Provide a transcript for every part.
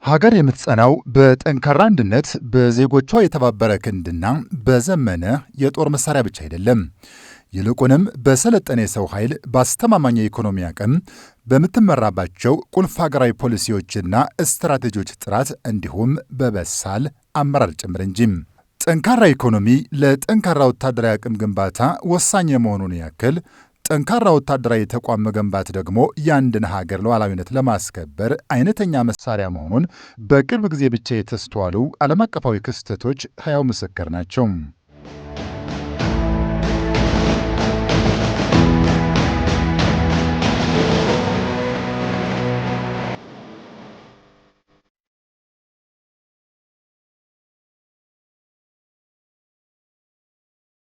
ሀገር የምትጸናው በጠንካራ አንድነት፣ በዜጎቿ የተባበረ ክንድና በዘመነ የጦር መሳሪያ ብቻ አይደለም። ይልቁንም በሰለጠነ የሰው ኃይል፣ በአስተማማኝ የኢኮኖሚ አቅም፣ በምትመራባቸው ቁልፍ ሀገራዊ ፖሊሲዎችና ስትራቴጂዎች ጥራት እንዲሁም በበሳል አመራር ጭምር እንጂ። ጠንካራ ኢኮኖሚ ለጠንካራ ወታደራዊ አቅም ግንባታ ወሳኝ የመሆኑን ያክል ጠንካራ ወታደራዊ ተቋም መገንባት ደግሞ የአንድን ሀገር ሉዓላዊነት ለማስከበር አይነተኛ መሳሪያ መሆኑን በቅርብ ጊዜ ብቻ የተስተዋሉ ዓለም አቀፋዊ ክስተቶች ሕያው ምስክር ናቸው።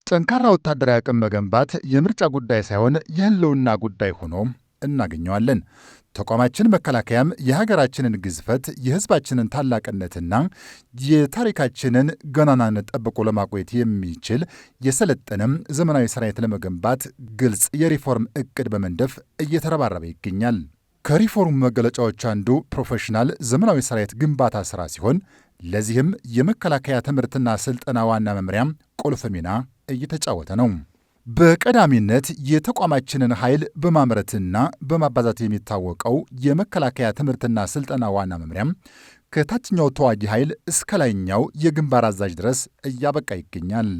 ጠንካራ ወታደራዊ አቅም መገንባት የምርጫ ጉዳይ ሳይሆን የሕልውና ጉዳይ ሆኖ እናገኘዋለን። ተቋማችን መከላከያም የሀገራችንን ግዝፈት፣ የሕዝባችንን ታላቅነትና የታሪካችንን ገናናነት ጠብቆ ለማቆየት የሚችል የሰለጠነም ዘመናዊ ሰራዊት ለመገንባት ግልጽ የሪፎርም ዕቅድ በመንደፍ እየተረባረበ ይገኛል። ከሪፎርም መገለጫዎች አንዱ ፕሮፌሽናል ዘመናዊ ሰራዊት ግንባታ ሥራ ሲሆን ለዚህም የመከላከያ ትምህርትና ሥልጠና ዋና መምሪያም ቁልፍ ሚና እየተጫወተ ነው። በቀዳሚነት የተቋማችንን ኃይል በማምረትና በማባዛት የሚታወቀው የመከላከያ ትምህርትና ሥልጠና ዋና መምሪያም ከታችኛው ተዋጊ ኃይል እስከ ላይኛው የግንባር አዛዥ ድረስ እያበቃ ይገኛል።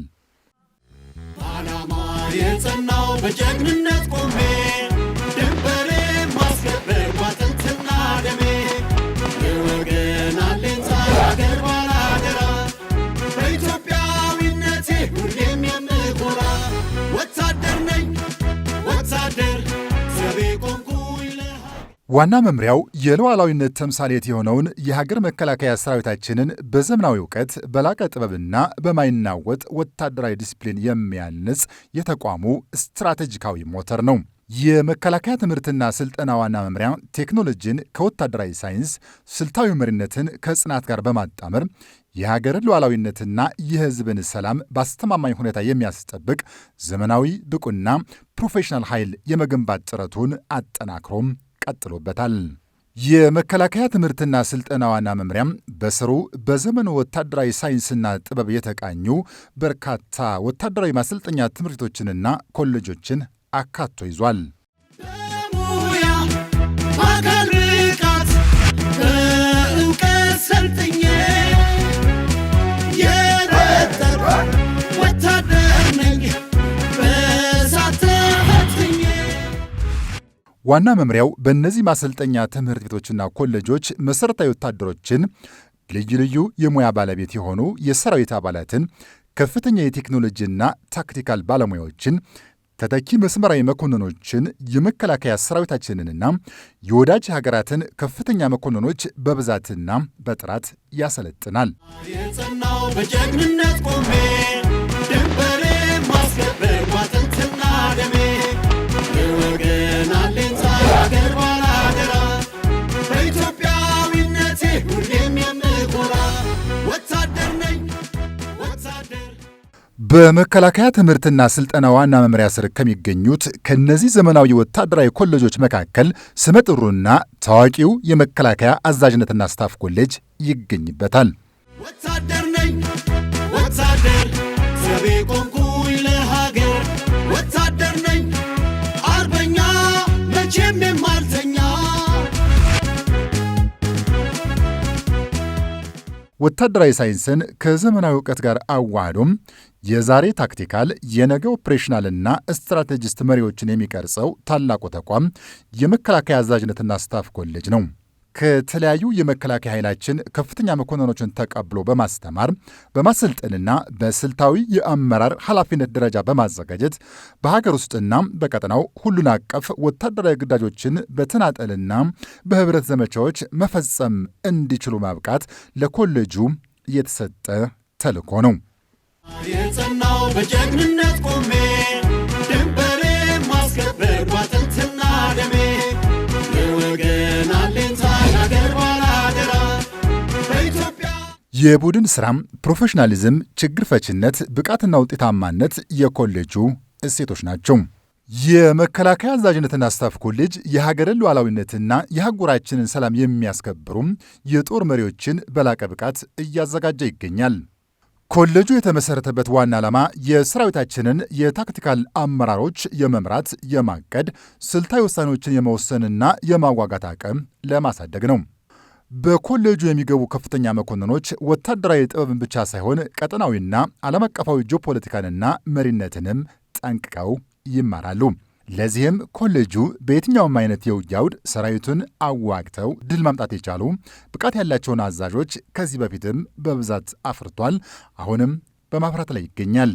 ዓላማ የጸናው በጀግንነት ቆሜ ድንበሬ ማስከበር ባጥንትና ደሜ የወገን አለኝታ ሀገር ባላደራ በኢትዮጵያዊነቴ ሁሌም የምኮራ ወታደር ነኝ ወታደር ዘቤ ቆምኩኝ። ዋና መምሪያው የሉዓላዊነት ተምሳሌት የሆነውን የሀገር መከላከያ ሰራዊታችንን በዘመናዊ እውቀት፣ በላቀ ጥበብና በማይናወጥ ወታደራዊ ዲስፕሊን የሚያንጽ የተቋሙ ስትራቴጂካዊ ሞተር ነው። የመከላከያ ትምህርትና ሥልጠና ዋና መምሪያ ቴክኖሎጂን ከወታደራዊ ሳይንስ፣ ስልታዊ መሪነትን ከጽናት ጋር በማጣመር የሀገርን ሉዓላዊነትና የሕዝብን ሰላም በአስተማማኝ ሁኔታ የሚያስጠብቅ ዘመናዊ ብቁና ፕሮፌሽናል ኃይል የመገንባት ጥረቱን አጠናክሮም ቀጥሎበታል። የመከላከያ ትምህርትና ሥልጠና ዋና መምሪያም በስሩ በዘመኑ ወታደራዊ ሳይንስና ጥበብ የተቃኙ በርካታ ወታደራዊ ማሰልጠኛ ትምህርቶችንና ኮሌጆችን አካቶ ይዟል። በሙያ በአካል ብቃት በእውቀት ሰልጥኜ የወጠርኩ ወታደር ነኝ በእሳት ተፈትኜ። ዋና መምሪያው በእነዚህ ማሰልጠኛ ትምህርት ቤቶችና ኮሌጆች መሠረታዊ ወታደሮችን፣ ልዩ ልዩ የሙያ ባለቤት የሆኑ የሰራዊት አባላትን፣ ከፍተኛ የቴክኖሎጂና ታክቲካል ባለሙያዎችን፣ ተተኪ መስመራዊ መኮንኖችን፣ የመከላከያ ሰራዊታችንንና የወዳጅ ሀገራትን ከፍተኛ መኮንኖች በብዛትና በጥራት ያሰለጥናል። የጸናው በጀግንነት ቆሜ ድንበሬ ማስከበር ባጥንትና ደሜ የወገን አለኝታ ሀገር ባላደራ በኢትዮጵያዊነቴ ሁሌም የምኮራ ወታደር ነኝ ወታደር። በመከላከያ ትምህርትና ሥልጠና ዋና መምሪያ ስር ከሚገኙት ከእነዚህ ዘመናዊ ወታደራዊ ኮሌጆች መካከል ስመጥሩና ታዋቂው የመከላከያ አዛዥነትና ስታፍ ኮሌጅ ይገኝበታል። ወታደር ነኝ ወታደር ዘቤ ቆምኩኝ ለሀገር ወታደር ነኝ አርበኛ መቼም የማልተኛ። ወታደራዊ ሳይንስን ከዘመናዊ እውቀት ጋር አዋህዶም የዛሬ ታክቲካል የነገ ኦፕሬሽናልና ስትራቴጂስት መሪዎችን የሚቀርጸው ታላቁ ተቋም የመከላከያ አዛዥነትና ስታፍ ኮሌጅ ነው። ከተለያዩ የመከላከያ ኃይላችን ከፍተኛ መኮንኖችን ተቀብሎ በማስተማር በማሰልጠንና በስልታዊ የአመራር ኃላፊነት ደረጃ በማዘጋጀት በሀገር ውስጥና በቀጠናው ሁሉን አቀፍ ወታደራዊ ግዳጆችን በተናጠልና በህብረት ዘመቻዎች መፈጸም እንዲችሉ ማብቃት ለኮሌጁ የተሰጠ ተልዕኮ ነው። የጸናው በጀግንነት ቆሜ ድንበሬ ማስከበር ባጥንትና ደሜ የወገን አለኝታ ሀገር ባላደራ በኢትዮጵያ። የቡድን ሥራም፣ ፕሮፌሽናሊዝም፣ ችግር ፈችነት፣ ብቃትና ውጤታማነት የኮሌጁ እሴቶች ናቸው። የመከላከያ አዛዥነትና ስታፍ ኮሌጅ የሀገርን ሉዓላዊነትና የአህጉራችንን ሰላም የሚያስከብሩም የጦር መሪዎችን በላቀ ብቃት እያዘጋጀ ይገኛል። ኮሌጁ የተመሠረተበት ዋና ዓላማ የሰራዊታችንን የታክቲካል አመራሮች የመምራት፣ የማቀድ፣ ስልታዊ ውሳኔዎችን የመወሰንና የማዋጋት አቅም ለማሳደግ ነው። በኮሌጁ የሚገቡ ከፍተኛ መኮንኖች ወታደራዊ ጥበብን ብቻ ሳይሆን ቀጠናዊና ዓለም አቀፋዊ ጂኦፖለቲካንና መሪነትንም ጠንቅቀው ይማራሉ። ለዚህም ኮሌጁ በየትኛውም አይነት የውጊያ አውድ ሰራዊቱን አዋግተው ድል ማምጣት የቻሉ ብቃት ያላቸውን አዛዦች ከዚህ በፊትም በብዛት አፍርቷል። አሁንም በማፍራት ላይ ይገኛል።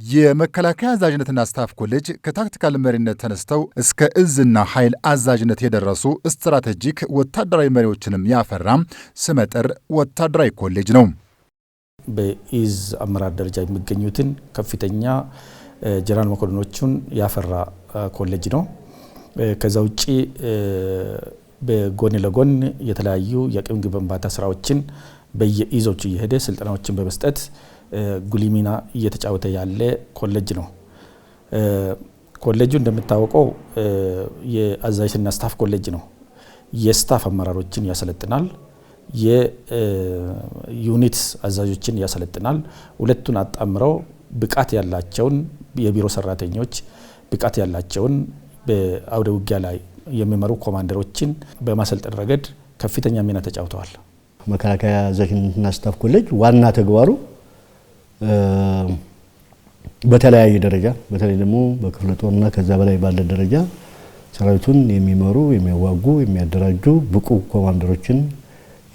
የመከላከያ አዛዥነትና ስታፍ ኮሌጅ ከታክቲካል መሪነት ተነስተው እስከ እዝና ኃይል አዛዥነት የደረሱ ስትራቴጂክ ወታደራዊ መሪዎችንም ያፈራ ስመጥር ወታደራዊ ኮሌጅ ነው። በኢዝ አመራር ደረጃ የሚገኙትን ከፍተኛ ጀነራል መኮንኖቹን ያፈራ ኮሌጅ ነው። ከዛ ውጪ በጎን ለጎን የተለያዩ የአቅም ግንባታ ስራዎችን በየኢዞቹ እየሄደ ስልጠናዎችን በመስጠት ጉልህ ሚና እየተጫወተ ያለ ኮሌጅ ነው። ኮሌጁ እንደምታወቀው የአዛዥና ስታፍ ኮሌጅ ነው። የስታፍ አመራሮችን ያሰለጥናል፣ የዩኒት አዛዦችን ያሰለጥናል። ሁለቱን አጣምረው ብቃት ያላቸውን የቢሮ ሰራተኞች፣ ብቃት ያላቸውን በአውደ ውጊያ ላይ የሚመሩ ኮማንደሮችን በማሰልጠን ረገድ ከፍተኛ ሚና ተጫውተዋል። መከላከያ አዛዥና ስታፍ ኮሌጅ ዋና ተግባሩ በተለያየ ደረጃ በተለይ ደግሞ በክፍለ ጦርና ከዛ በላይ ባለ ደረጃ ሰራዊቱን የሚመሩ፣ የሚያዋጉ፣ የሚያደራጁ ብቁ ኮማንደሮችን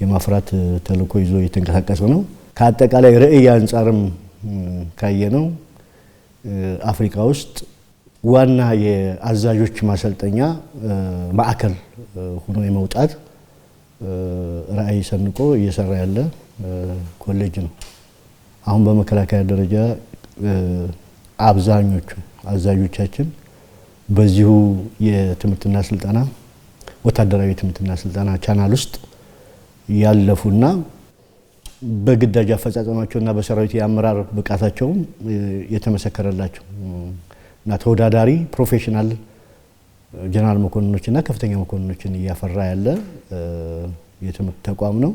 የማፍራት ተልዕኮ ይዞ እየተንቀሳቀሰ ነው። ከአጠቃላይ ራዕይ አንጻርም ካየነው አፍሪካ ውስጥ ዋና የአዛዦች ማሰልጠኛ ማዕከል ሆኖ የመውጣት ራዕይ ሰንቆ እየሰራ ያለ ኮሌጅ ነው። አሁን በመከላከያ ደረጃ አብዛኞቹ አዛዦቻችን በዚሁ የትምህርትና ስልጠና ወታደራዊ ትምህርትና ስልጠና ቻናል ውስጥ ያለፉና በግዳጅ አፈጻጸማቸውና በሰራዊት የአመራር ብቃታቸው የተመሰከረላቸው እና ተወዳዳሪ ፕሮፌሽናል ጀነራል መኮንኖችና ከፍተኛ መኮንኖችን እያፈራ ያለ የትምህርት ተቋም ነው።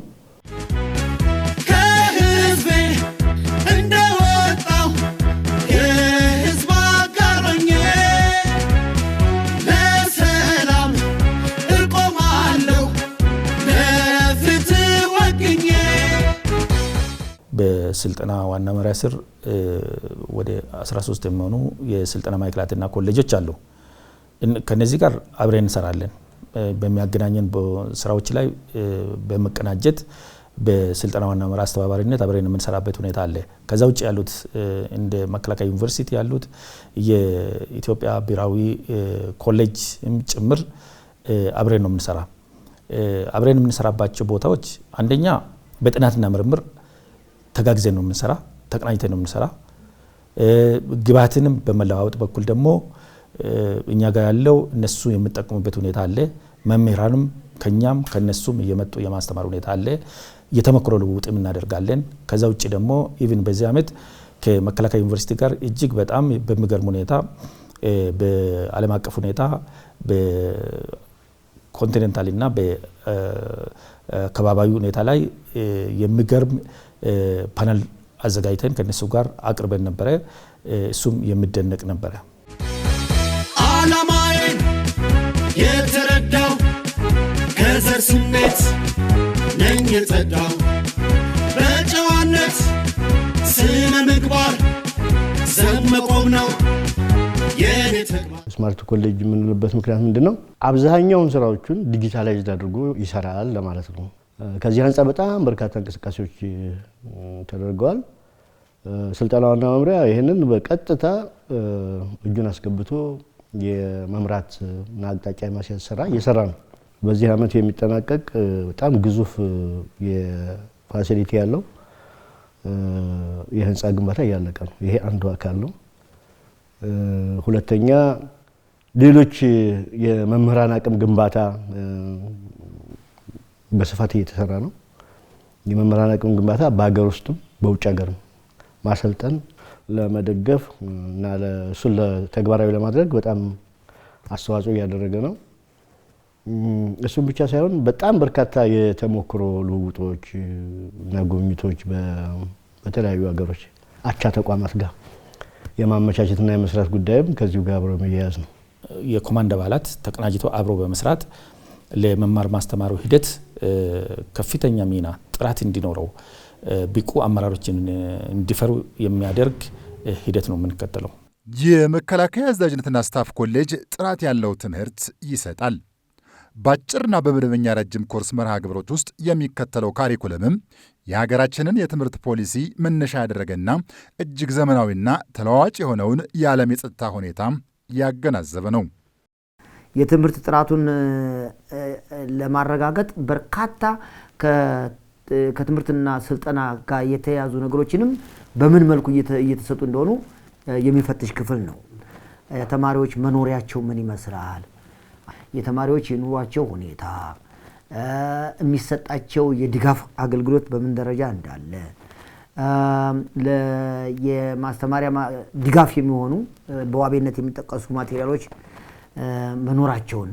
በስልጠና ዋና መሪያ ስር ወደ 13 የሚሆኑ የስልጠና ማዕከላትና ኮሌጆች አሉ። ከነዚህ ጋር አብረን እንሰራለን። በሚያገናኘን ስራዎች ላይ በመቀናጀት በስልጠና ዋና መሪያ አስተባባሪነት አብረን የምንሰራበት ሁኔታ አለ። ከዛ ውጭ ያሉት እንደ መከላከያ ዩኒቨርሲቲ ያሉት የኢትዮጵያ ብሔራዊ ኮሌጅ ጭምር አብረን ነው የምንሰራ። አብረን የምንሰራባቸው ቦታዎች አንደኛ በጥናትና ምርምር ተጋግዘን ነው የምንሰራ፣ ተቀናጅተን ነው የምንሰራ። ግብዓትንም በመለዋወጥ በኩል ደግሞ እኛ ጋር ያለው እነሱ የሚጠቀሙበት ሁኔታ አለ። መምህራንም ከኛም ከነሱም እየመጡ የማስተማር ሁኔታ አለ። የተመክሮ ልውውጥም እናደርጋለን። ከዛ ውጭ ደግሞ ኢቭን በዚህ ዓመት ከመከላከያ ዩኒቨርሲቲ ጋር እጅግ በጣም በሚገርም ሁኔታ በዓለም አቀፍ ሁኔታ በኮንቲኔንታልና በከባባዊ ሁኔታ ላይ የሚገርም ፓነል አዘጋጅተን ከነሱ ጋር አቅርበን ነበረ። እሱም የሚደነቅ ነበረ። ዓላማዬን የተረዳው ከዘር ስሜት ነኝ የጸዳው በጨዋነት ስነ ምግባር ዘብ መቆም ነው የኔ ተግባር። ስማርት ኮሌጅ የምንልበት ምክንያት ምንድነው? አብዛኛውን ስራዎችን ዲጂታላይዝድ አድርጎ ይሰራል ለማለት ነው። ከዚህ አንፃር በጣም በርካታ እንቅስቃሴዎች ተደርገዋል። ስልጠናውና መምሪያ ይሄንን በቀጥታ እጁን አስገብቶ የመምራት እና አቅጣጫ የማስያዝ ስራ እየሰራ ነው። በዚህ ዓመት የሚጠናቀቅ በጣም ግዙፍ የፋሲሊቲ ያለው የህንፃ ግንባታ እያለቀ ነው። ይሄ አንዱ አካል ነው። ሁለተኛ ሌሎች የመምህራን አቅም ግንባታ በስፋት እየተሰራ ነው። የመምህራን አቅም ግንባታ በሀገር ውስጥም በውጭ ሀገርም ማሰልጠን ለመደገፍ እና ለሱን ለተግባራዊ ለማድረግ በጣም አስተዋጽኦ እያደረገ ነው። እሱም ብቻ ሳይሆን በጣም በርካታ የተሞክሮ ልውውጦች እና ጉብኝቶች በተለያዩ ሀገሮች አቻ ተቋማት ጋር የማመቻቸትና የመስራት ጉዳይም ከዚሁ ጋር አብሮ መያያዝ ነው። የኮማንድ አባላት ተቀናጅቶ አብሮ በመስራት ለመማር ማስተማሩ ሂደት ከፍተኛ ሚና ጥራት እንዲኖረው ብቁ አመራሮችን እንዲፈሩ የሚያደርግ ሂደት ነው የምንከተለው። የመከላከያ አዛዥነትና ስታፍ ኮሌጅ ጥራት ያለው ትምህርት ይሰጣል። በአጭርና በመደበኛ ረጅም ኮርስ መርሃ ግብሮች ውስጥ የሚከተለው ካሪኩለምም የሀገራችንን የትምህርት ፖሊሲ መነሻ ያደረገና እጅግ ዘመናዊና ተለዋዋጭ የሆነውን የዓለም የጸጥታ ሁኔታ ያገናዘበ ነው። የትምህርት ጥራቱን ለማረጋገጥ በርካታ ከትምህርትና ስልጠና ጋር የተያዙ ነገሮችንም በምን መልኩ እየተሰጡ እንደሆኑ የሚፈትሽ ክፍል ነው። ተማሪዎች መኖሪያቸው ምን ይመስላል፣ የተማሪዎች የኑሯቸው ሁኔታ፣ የሚሰጣቸው የድጋፍ አገልግሎት በምን ደረጃ እንዳለ፣ የማስተማሪያ ድጋፍ የሚሆኑ በዋቤነት የሚጠቀሱ ማቴሪያሎች መኖራቸውን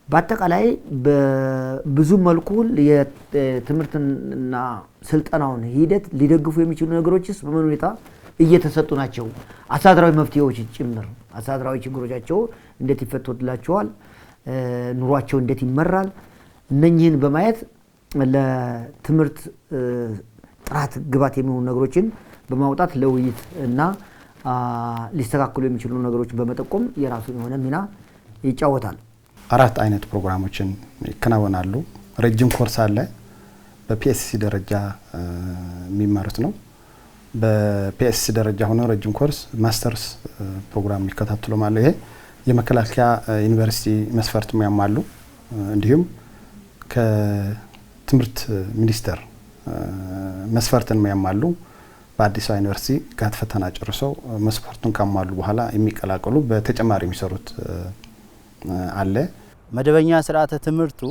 በአጠቃላይ በብዙ መልኩ የትምህርትና ስልጠናውን ሂደት ሊደግፉ የሚችሉ ነገሮችስ በምን ሁኔታ እየተሰጡ ናቸው፣ አስተዳደራዊ መፍትሄዎች ጭምር አስተዳደራዊ ችግሮቻቸው እንዴት ይፈቱላቸዋል፣ ኑሯቸው እንዴት ይመራል፣ እነኚህን በማየት ለትምህርት ጥራት ግባት የሚሆኑ ነገሮችን በማውጣት ለውይይት እና ሊስተካከሉ የሚችሉ ነገሮች በመጠቆም የራሱን የሆነ ሚና ይጫወታል። 4 አይነት ፕሮግራሞችን ይከናወናሉ። ረጅም ኮርስ አለ። በፒኤስሲ ደረጃ የሚማሩት ነው። በፒኤስሲ ደረጃ ሆኖ ረጅም ኮርስ ማስተርስ ፕሮግራም የሚከታተሉ ማለት ይሄ የመከላከያ ዩኒቨርሲቲ መስፈርት ያሟሉ እንዲሁም ከትምህርት ሚኒስቴር መስፈርትን ያሟሉ በአዲስ አበባ ዩኒቨርሲቲ ጋር ፈተና ጨርሰው መስፈርቱን ካሟሉ በኋላ የሚቀላቀሉ በተጨማሪ የሚሰሩት አለ። መደበኛ ስርዓተ ትምህርቱ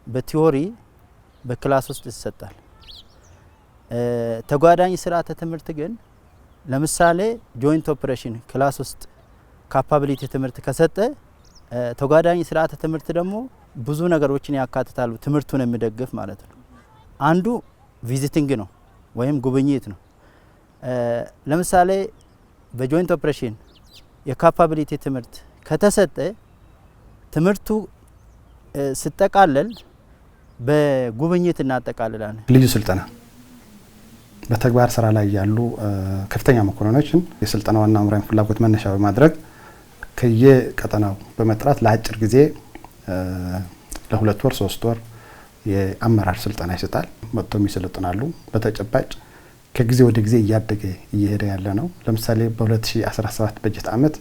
በቲዮሪ በክላስ ውስጥ ይሰጣል። ተጓዳኝ ስርዓተ ትምህርት ግን ለምሳሌ ጆይንት ኦፕሬሽን ክላስ ውስጥ ካፓቢሊቲ ትምህርት ከሰጠ ተጓዳኝ ስርዓተ ትምህርት ደግሞ ብዙ ነገሮችን ያካትታሉ፣ ትምህርቱን የሚደግፍ ማለት ነው። አንዱ ቪዚቲንግ ነው ወይም ጉብኝት ነው። ለምሳሌ በጆይንት ኦፕሬሽን የካፓቢሊቲ ትምህርት ከተሰጠ ትምህርቱ ሲጠቃለል በጉብኝት እናጠቃልላለን። ልዩ ስልጠና በተግባር ስራ ላይ ያሉ ከፍተኛ መኮንኖችን የስልጠናውና አምራዊ ፍላጎት መነሻ በማድረግ ከየቀጠናው በመጥራት ለአጭር ጊዜ ለ2 ወር 3 ወር የአመራር ስልጠና ይሰጣል። መጥተው ይሰለጥናሉ። በተጨባጭ ከጊዜ ወደ ጊዜ እያደገ እየሄደ ያለ ነው። ለምሳሌ በ2017 በጀት ዓመት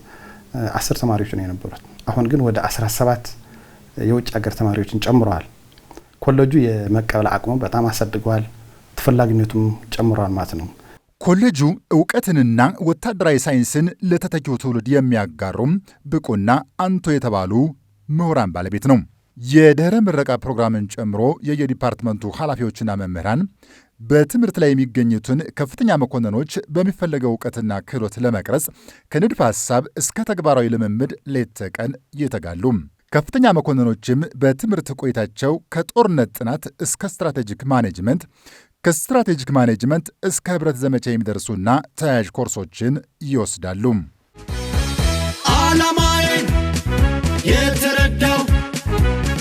10 ተማሪዎች ነው የነበሩት። አሁን ግን ወደ 17 የውጭ ሀገር ተማሪዎችን ጨምረዋል። ኮሌጁ የመቀበል አቅሙ በጣም አሳድጓል፣ ተፈላጊነቱም ጨምሯል ማለት ነው። ኮሌጁ እውቀትንና ወታደራዊ ሳይንስን ለተተኪው ትውልድ የሚያጋሩም ብቁና አንቱ የተባሉ ምሁራን ባለቤት ነው። የድህረ ምረቃ ፕሮግራምን ጨምሮ የየዲፓርትመንቱ ኃላፊዎችና መምህራን በትምህርት ላይ የሚገኙትን ከፍተኛ መኮንኖች በሚፈለገው እውቀትና ክህሎት ለመቅረጽ ከንድፈ ሐሳብ እስከ ተግባራዊ ልምምድ ሌት ተቀን ይተጋሉ። ከፍተኛ መኮንኖችም በትምህርት ቆይታቸው ከጦርነት ጥናት እስከ ስትራቴጂክ ማኔጅመንት፣ ከስትራቴጂክ ማኔጅመንት እስከ ህብረት ዘመቻ የሚደርሱና ተያያዥ ኮርሶችን ይወስዳሉ። ዓላማዬን የተረዳው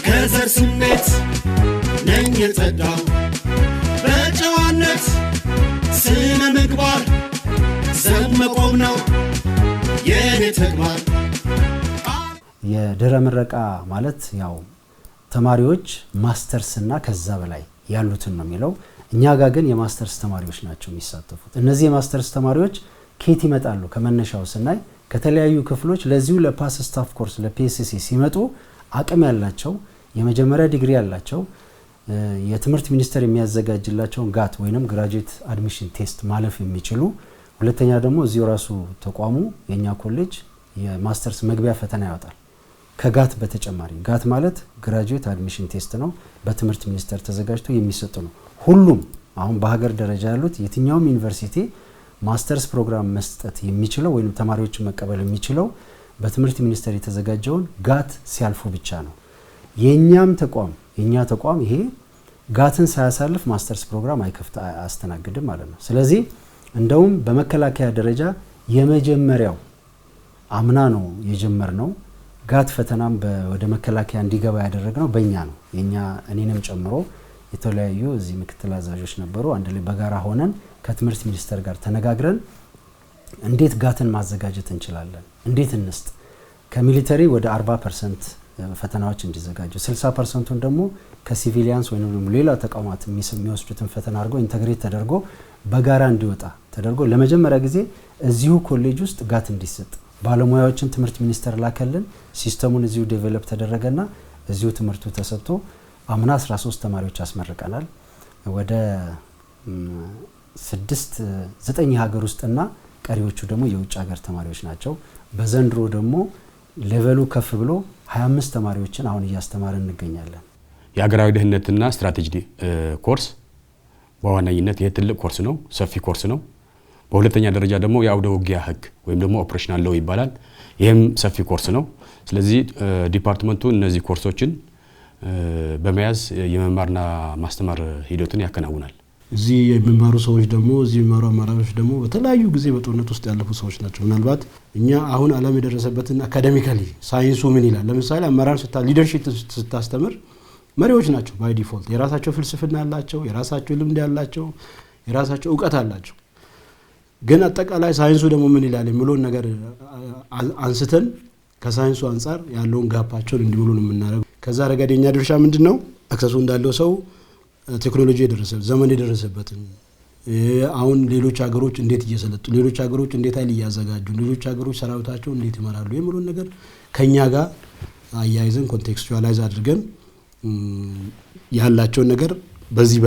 ከዘር ስሜት ነኝ የጸዳው በጨዋነት ስነ ምግባር ዘብ መቆም ነው የኔ ተግባር። የድህረ ምረቃ ማለት ያው ተማሪዎች ማስተርስና ከዛ በላይ ያሉትን ነው የሚለው። እኛ ጋር ግን የማስተርስ ተማሪዎች ናቸው የሚሳተፉት። እነዚህ የማስተርስ ተማሪዎች ከየት ይመጣሉ? ከመነሻው ስናይ ከተለያዩ ክፍሎች ለዚሁ ለፓስ ስታፍ ኮርስ ለፒኤስሲ ሲመጡ አቅም ያላቸው የመጀመሪያ ዲግሪ ያላቸው የትምህርት ሚኒስቴር የሚያዘጋጅላቸውን ጋት ወይንም ግራጁዌት አድሚሽን ቴስት ማለፍ የሚችሉ ሁለተኛ ደግሞ እዚሁ ራሱ ተቋሙ የኛ ኮሌጅ የማስተርስ መግቢያ ፈተና ያወጣል ከጋት በተጨማሪ። ጋት ማለት ግራጁዌት አድሚሽን ቴስት ነው። በትምህርት ሚኒስቴር ተዘጋጅቶ የሚሰጥ ነው። ሁሉም አሁን በሀገር ደረጃ ያሉት የትኛውም ዩኒቨርሲቲ ማስተርስ ፕሮግራም መስጠት የሚችለው ወይም ተማሪዎችን መቀበል የሚችለው በትምህርት ሚኒስቴር የተዘጋጀውን ጋት ሲያልፉ ብቻ ነው። የኛ ተቋም ይሄ ጋትን ሳያሳልፍ ማስተርስ ፕሮግራም አያስተናግድም ማለት ነው። ስለዚህ እንደውም በመከላከያ ደረጃ የመጀመሪያው አምና ነው የጀመርነው ጋት ፈተናም ወደ መከላከያ እንዲገባ ያደረግነው በእኛ ነው። እኔንም ጨምሮ የተለያዩ እዚህ ምክትል አዛዦች ነበሩ። አንድ ላይ በጋራ ሆነን ከትምህርት ሚኒስቴር ጋር ተነጋግረን እንዴት ጋትን ማዘጋጀት እንችላለን፣ እንዴት እንስጥ፣ ከሚሊተሪ ወደ 40% ፈተናዎች እንዲዘጋጁ 60%ን ደግሞ ከሲቪሊያንስ ወይም ሌላ ተቋማት የሚወስዱትን ፈተና አድርጎ ኢንተግሬት ተደርጎ በጋራ እንዲወጣ ተደርጎ ለመጀመሪያ ጊዜ እዚሁ ኮሌጅ ውስጥ ጋት እንዲሰጥ ባለሙያዎችን ትምህርት ሚኒስቴር ላከልን። ሲስተሙን እዚሁ ዴቨሎፕ ተደረገና እዚሁ ትምህርቱ ተሰጥቶ አምና 13 ተማሪዎች አስመርቀናል። ወደ 9 ሀገር ውስጥና ቀሪዎቹ ደግሞ የውጭ ሀገር ተማሪዎች ናቸው። በዘንድሮ ደግሞ ሌቨሉ ከፍ ብሎ 25 ተማሪዎችን አሁን እያስተማርን እንገኛለን። የሀገራዊ ደህንነትና ስትራቴጂ ኮርስ በዋናኝነት ይህ ትልቅ ኮርስ ነው፣ ሰፊ ኮርስ ነው። በሁለተኛ ደረጃ ደግሞ የአውደ ውጊያ ህግ ወይም ደግሞ ኦፕሬሽናል ሎው ይባላል። ይህም ሰፊ ኮርስ ነው። ስለዚህ ዲፓርትመንቱ እነዚህ ኮርሶችን በመያዝ የመማርና ማስተማር ሂደቱን ያከናውናል። እዚህ የሚማሩ ሰዎች ደግሞ እዚህ የሚማሩ አመራሮች ደግሞ በተለያዩ ጊዜ በጦርነት ውስጥ ያለፉ ሰዎች ናቸው። ምናልባት እኛ አሁን ዓለም የደረሰበትን አካዳሚካሊ ሳይንሱ ምን ይላል? ለምሳሌ አመራር ሊደርሺፕ ስታስተምር መሪዎች ናቸው ባይ ዲፎልት። የራሳቸው ፍልስፍና አላቸው፣ የራሳቸው ልምድ ያላቸው፣ የራሳቸው እውቀት አላቸው። ግን አጠቃላይ ሳይንሱ ደግሞ ምን ይላል የሚለውን ነገር አንስተን ከሳይንሱ አንፃር ያለውን ጋፓቸውን እንዲሞሉ ነው የምናደርገው። ከዛ ረገድ የኛ ድርሻ ምንድነው? አክሰሱ እንዳለው ሰው ቴክኖሎጂ የደረሰበት ዘመን የደረሰበትን አሁን ሌሎች ሀገሮች እንዴት እየሰለጡ፣ ሌሎች ሀገሮች እንዴት ኃይል እያዘጋጁ፣ ሌሎች ሀገሮች ሰራዊታቸው እንዴት ይመራሉ የሚለውን ነገር ከኛ ጋር አያይዘን ኮንቴክስቹዋላይዝ አድርገን ያላቸውን ነገር በዚህ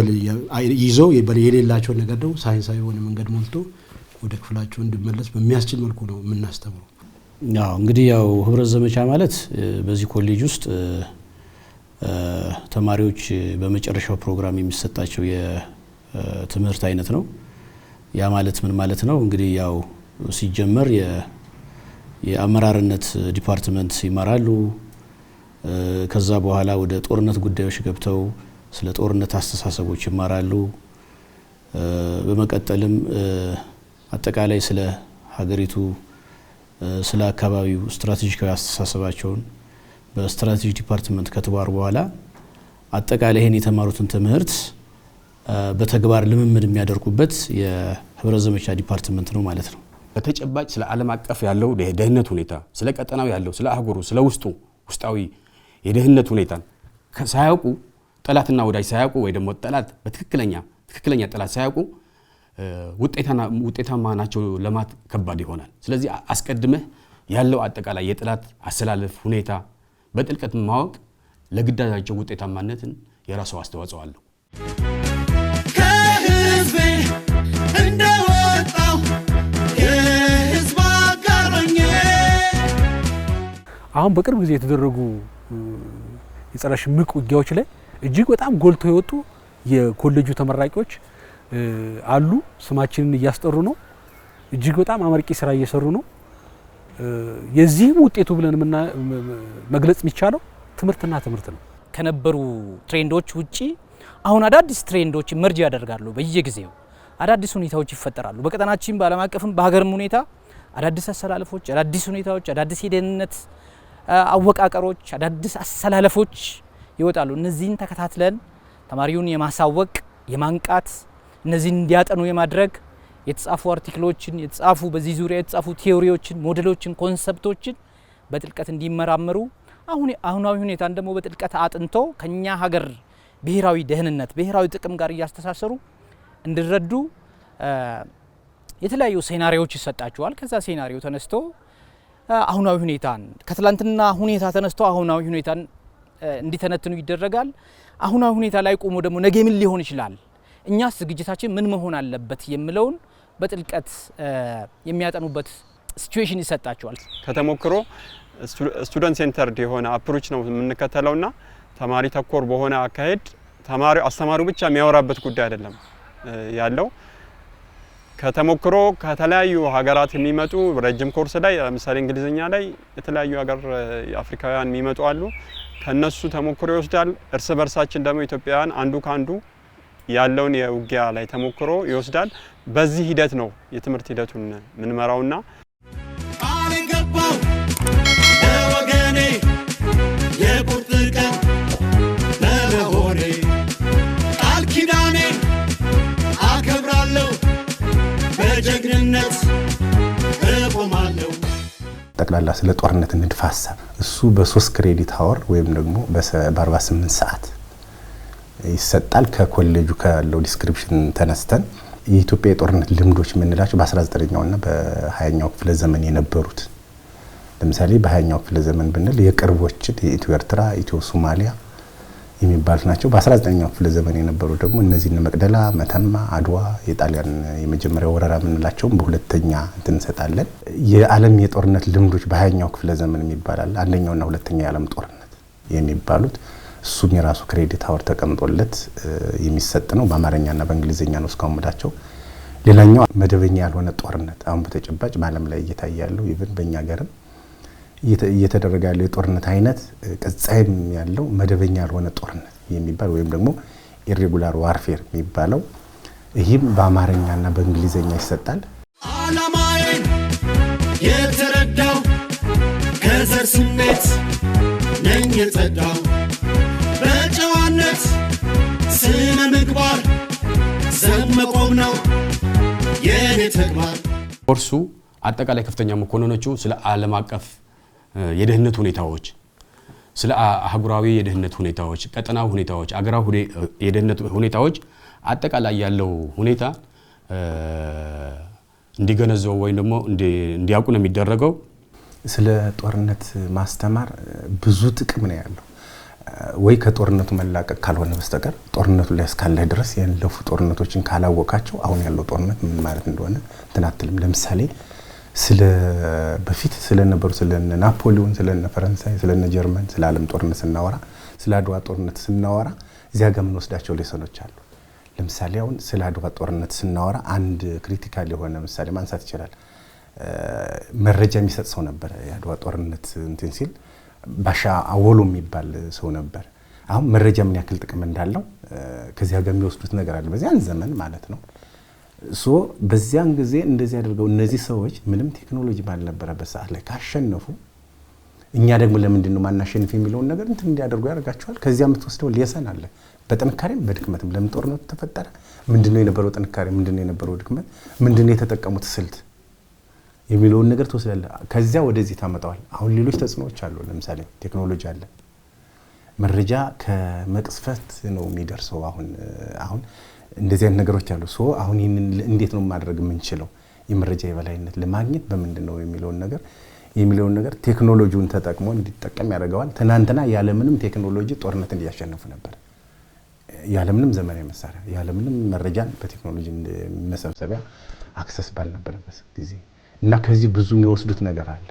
ይዘው የሌላቸውን ነገር ደግሞ ሳይንሳዊ የሆነ መንገድ ሞልቶ ወደ ክፍላቸው እንዲመለስ በሚያስችል መልኩ ነው የምናስተምረው። እንግዲህ ያው ህብረት ዘመቻ ማለት በዚህ ኮሌጅ ውስጥ ተማሪዎች በመጨረሻው ፕሮግራም የሚሰጣቸው የትምህርት አይነት ነው። ያ ማለት ምን ማለት ነው? እንግዲህ ያው ሲጀመር የአመራርነት ዲፓርትመንት ይማራሉ። ከዛ በኋላ ወደ ጦርነት ጉዳዮች ገብተው ስለ ጦርነት አስተሳሰቦች ይማራሉ። በመቀጠልም አጠቃላይ ስለ ሀገሪቱ ስለ አካባቢው ስትራቴጂካዊ አስተሳሰባቸውን በስትራቴጂ ዲፓርትመንት ከተባሩ በኋላ አጠቃላይ ይሄን የተማሩትን ትምህርት በተግባር ልምምድ የሚያደርጉበት የህብረት ዘመቻ ዲፓርትመንት ነው ማለት ነው። በተጨባጭ ስለ ዓለም አቀፍ ያለው የደህንነት ሁኔታ፣ ስለ ቀጠናው ያለው፣ ስለ አህጉሩ፣ ስለ ውስጣዊ የደህንነት ሁኔታን ሳያውቁ ጠላትና ወዳጅ ሳያውቁ ወይ ደግሞ ጠላት ትክክለኛ ጠላት ሳያውቁ ውጤታማ ናቸው ለማት ከባድ ይሆናል። ስለዚህ አስቀድመህ ያለው አጠቃላይ የጠላት አሰላለፍ ሁኔታ በጥልቀት ማወቅ ለግዳጃቸው ውጤታማነትን የራሱ አስተዋጽኦ አለው። ከህዝቤ እንደወጣው የህዝብ አጋሮኜ አሁን በቅርብ ጊዜ የተደረጉ የጸረ ሽምቅ ውጊያዎች ላይ እጅግ በጣም ጎልተው የወጡ የኮሌጁ ተመራቂዎች አሉ። ስማችንን እያስጠሩ ነው። እጅግ በጣም አመርቂ ስራ እየሰሩ ነው። የዚህም ውጤቱ ብለን መግለጽ የሚቻለው ትምህርትና ትምህርት ነው። ከነበሩ ትሬንዶች ውጪ አሁን አዳዲስ ትሬንዶች መርጅ ያደርጋሉ። በየጊዜው አዳዲስ ሁኔታዎች ይፈጠራሉ። በቀጠናችን በዓለም አቀፍም በሀገርም ሁኔታ አዳዲስ አሰላለፎች፣ አዳዲስ ሁኔታዎች፣ አዳዲስ የደህንነት አወቃቀሮች፣ አዳዲስ አሰላለፎች ይወጣሉ። እነዚህን ተከታትለን ተማሪውን የማሳወቅ የማንቃት እነዚህን እንዲያጠኑ የማድረግ የተጻፉ አርቲክሎችን በዚህ ዙሪያ የተጻፉ ቲዮሪዎችን፣ ሞዴሎችን፣ ኮንሰፕቶችን በጥልቀት እንዲመራመሩ አሁናዊ ሁኔታን ደግሞ በጥልቀት አጥንቶ ከኛ ሀገር ብሔራዊ ደህንነት ብሔራዊ ጥቅም ጋር እያስተሳሰሩ እንዲረዱ የተለያዩ ሴናሪዎች ይሰጣቸዋል። ከዛ ሴናሪዮ ተነስቶ አሁናዊ ሁኔታን ከትላንትና ሁኔታ ተነስቶ አሁናዊ ሁኔታን እንዲተነትኑ ይደረጋል። አሁናዊ ሁኔታ ላይ ቆሞ ደግሞ ነገ ምን ሊሆን ይችላል፣ እኛስ ዝግጅታችን ምን መሆን አለበት የሚለውን በጥልቀት የሚያጠኑበት ሲቹዌሽን ይሰጣቸዋል። ከተሞክሮ ስቱደንት ሴንተርድ የሆነ አፕሮች ነው የምንከተለውና ተማሪ ተኮር በሆነ አካሄድ አስተማሪው ብቻ የሚያወራበት ጉዳይ አይደለም ያለው። ከተሞክሮ ከተለያዩ ሀገራት የሚመጡ ረጅም ኮርስ ላይ ለምሳሌ እንግሊዝኛ ላይ የተለያዩ ሀገር አፍሪካውያን የሚመጡ አሉ። ከነሱ ተሞክሮ ይወስዳል። እርስ በርሳችን ደግሞ ኢትዮጵያውያን አንዱ ካንዱ ያለውን የውጊያ ላይ ተሞክሮ ይወስዳል። በዚህ ሂደት ነው የትምህርት ሂደቱን ምንመራውና ቃል ገባው ለወገኔ የቁርጥ ቀን ለመሆኔ ቃል ኪዳኔን አከብራለሁ በጀግንነት እቆማለሁ። ጠቅላላ ስለ ጦርነት ንድፈ ሐሳብ እሱ በ3 ክሬዲት አወር ወይም ደግሞ በ48 ሰዓት ይሰጣል። ከኮሌጁ ካለው ዲስክሪፕሽን ተነስተን የኢትዮጵያ የጦርነት ልምዶች የምንላቸው በ19ኛውና በ20ኛው ክፍለ ዘመን የነበሩት ለምሳሌ በ20ኛው ክፍለ ዘመን ብንል የቅርቦችን የኢትዮ ኤርትራ፣ ኢትዮ ሶማሊያ የሚባሉት ናቸው። በ19ኛው ክፍለ ዘመን የነበሩ ደግሞ እነዚህን መቅደላ፣ መተማ፣ አድዋ የጣሊያን የመጀመሪያ ወረራ የምንላቸውም በሁለተኛ እንሰጣለን። የዓለም የጦርነት ልምዶች በ20ኛው ክፍለ ዘመን የሚባላል አንደኛውና ሁለተኛ የዓለም ጦርነት የሚባሉት እሱም የራሱ ክሬዲት አወር ተቀምጦለት የሚሰጥ ነው። በአማርኛና በእንግሊዝኛ ነው እስካሁን ሙዳቸው። ሌላኛው መደበኛ ያልሆነ ጦርነት አሁን በተጨባጭ በዓለም ላይ እየታየ ያለው ኢቭን በእኛ ሀገርም እየተደረገ ያለው የጦርነት አይነት ቀጻይም ያለው መደበኛ ያልሆነ ጦርነት የሚባል ወይም ደግሞ ኢሬጉላር ዋርፌር የሚባለው ይህም በአማርኛና በእንግሊዝኛ ይሰጣል። ዓላማዬን የተረዳው ከዘር ስሜት ነኝ የጸዳው በጨዋነት ስነ ምግባር ዘብ መቆም ነው የኔ ተግባር። ኮርሱ አጠቃላይ ከፍተኛ መኮንኖቹ ስለ ዓለም አቀፍ የደህንነት ሁኔታዎች፣ ስለ አህጉራዊ የደህንነት ሁኔታዎች፣ ቀጠናዊ ሁኔታዎች፣ አገራዊ የደህንነት ሁኔታዎች አጠቃላይ ያለው ሁኔታ እንዲገነዘቡ ወይም ደግሞ እንዲያውቁ ነው የሚደረገው። ስለ ጦርነት ማስተማር ብዙ ጥቅም ነው ያለው። ወይ ከጦርነቱ መላቀቅ ካልሆነ በስተቀር ጦርነቱ ላይ እስካለ ድረስ ያለፉ ጦርነቶችን ካላወቃቸው አሁን ያለው ጦርነት ምን ማለት እንደሆነ እንትናትልም ለምሳሌ ስለ በፊት ስለነበሩ ስለነ ናፖሊዮን ስለነ ፈረንሳይ ስለነ ጀርመን ስለ ዓለም ጦርነት ስናወራ ስለ አድዋ ጦርነት ስናወራ እዚያ ጋር ምን ወስዳቸው ሌሰኖች አሉ። ለምሳሌ አሁን ስለ አድዋ ጦርነት ስናወራ አንድ ክሪቲካል የሆነ ምሳሌ ማንሳት ይችላል። መረጃ የሚሰጥ ሰው ነበር። የአድዋ ጦርነት እንትን ሲል ባሻ አወሎ የሚባል ሰው ነበር። አሁን መረጃ ምን ያክል ጥቅም እንዳለው ከዚያ ጋር የሚወስዱት ነገር አለ በዚያን ዘመን ማለት ነው። ሶ በዚያን ጊዜ እንደዚህ አድርገው እነዚህ ሰዎች ምንም ቴክኖሎጂ ባልነበረበት ሰዓት ላይ ካሸነፉ እኛ ደግሞ ለምንድን ነው ማናሸንፍ የሚለውን ነገር እንትን እንዲያደርጉ ያደርጋቸዋል። ከዚያ የምትወስደው ሌሰን አለ በጥንካሬም በድክመትም። ለምን ጦርነቱ ተፈጠረ? ምንድነው የነበረው ጥንካሬ? ምንድነው የነበረው ድክመት? ምንድነው የተጠቀሙት ስልት የሚለውን ነገር ተወስዳለ። ከዚያ ወደዚህ ታመጣዋል። አሁን ሌሎች ተጽዕኖዎች አሉ። ለምሳሌ ቴክኖሎጂ አለ። መረጃ ከመቅስፈት ነው የሚደርሰው። አሁን እንደዚህ አይነት ነገሮች አሉ። ሶ አሁን ይሄንን እንዴት ነው ማድረግ የምንችለው የመረጃ የበላይነት ለማግኘት በምንድን ነው የሚለውን ነገር ቴክኖሎጂውን ተጠቅሞ እንዲጠቀም ያደርገዋል። ትናንትና ያለምንም ቴክኖሎጂ ጦርነት እንዲያሸንፉ ነበር። ያለምንም ዘመናዊ መሳሪያ ያለምንም መረጃን በቴክኖሎጂ መሰብሰቢያ አክሰስ ባልነበረበት ጊዜ እና ከዚህ ብዙ የሚወስዱት ነገር አለ።